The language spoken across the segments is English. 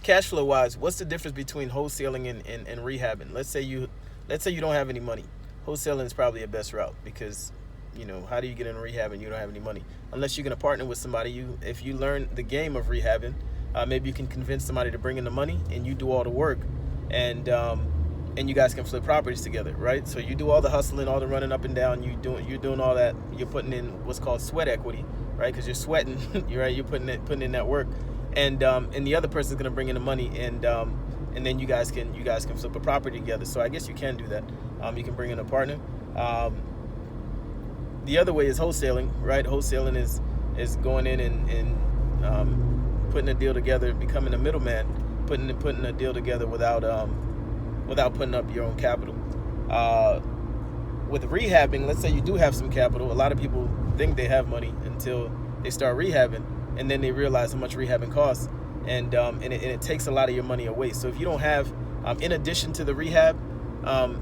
cash flow wise, what's the difference between wholesaling and rehabbing? Let's say you don't have any money. Wholesaling is probably your best route because, how do you get in rehab and you don't have any money? Unless you're going to partner with somebody. If you learn the game of rehabbing, maybe you can convince somebody to bring in the money and you do all the work, and you guys can flip properties together, right? So you do all the hustling, all the running up and down. You're doing all that. You're putting in what's called sweat equity, right? Because you're sweating, You're putting in that work, and the other person's going to bring in the money, and then you guys can flip a property together. So I guess you can do that. You can bring in a partner. The other way is wholesaling, right? Wholesaling is going in and putting a deal together, becoming a middleman, putting a deal together without putting up your own capital. With rehabbing, let's say you do have some capital. A lot of people think they have money until they start rehabbing, and then they realize how much rehabbing costs, and it takes a lot of your money away. So if you don't have, in addition to the rehab,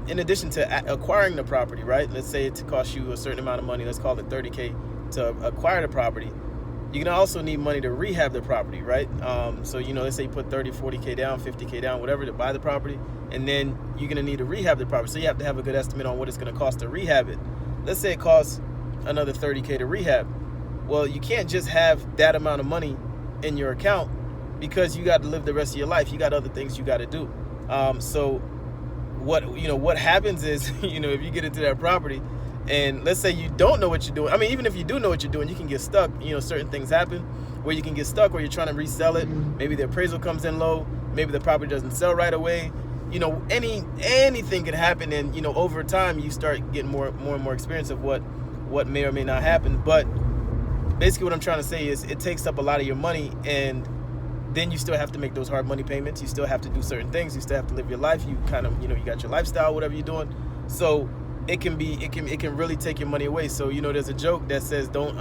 in addition to acquiring the property, right? Let's say it costs you a certain amount of money. Let's call it $30K to acquire the property. You're going to also need money to rehab the property, right? So, let's say you put 30, 40K down, 50K down, whatever, to buy the property, and then you're going to need to rehab the property. So you have to have a good estimate on what it's going to cost to rehab it. Let's say it costs another 30K to rehab. Well, you can't just have that amount of money in your account because you got to live the rest of your life. You got other things you got to do. So what happens is, if you get into that property, and let's say you don't know what you're doing. I mean, even if you do know what you're doing, you can get stuck. Certain things happen where you can get stuck, where you're trying to resell it. Maybe the appraisal comes in low. Maybe the property doesn't sell right away. Anything can happen, and over time you start getting more and more experience of what may or may not happen. But basically, what I'm trying to say is, it takes up a lot of your money, and then you still have to make those hard money payments. You still have to do certain things. You still have to live your life. You kind of, you got your lifestyle, whatever you're doing. So it can really take your money away. So, there's a joke that says, don't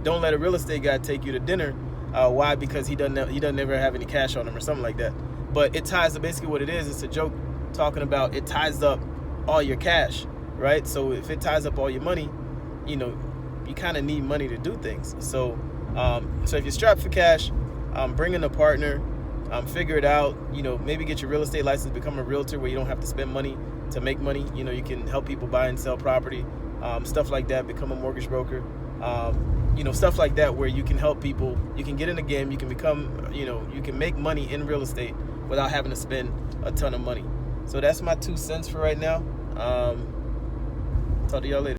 let a real estate guy take you to dinner. Why? Because he doesn't ever have any cash on him or something like that. But it ties to basically what it is. It's a joke talking about it ties up all your cash, right? So if it ties up all your money, you kind of need money to do things. So if you're strapped for cash, bring in a partner, figure it out, maybe get your real estate license, become a realtor where you don't have to spend money to make money. You can help people buy and sell property, stuff like that, become a mortgage broker, stuff like that, where you can help people, you can get in the game, you can become, you can make money in real estate without having to spend a ton of money. So that's my 2 cents for right now. Talk to y'all later.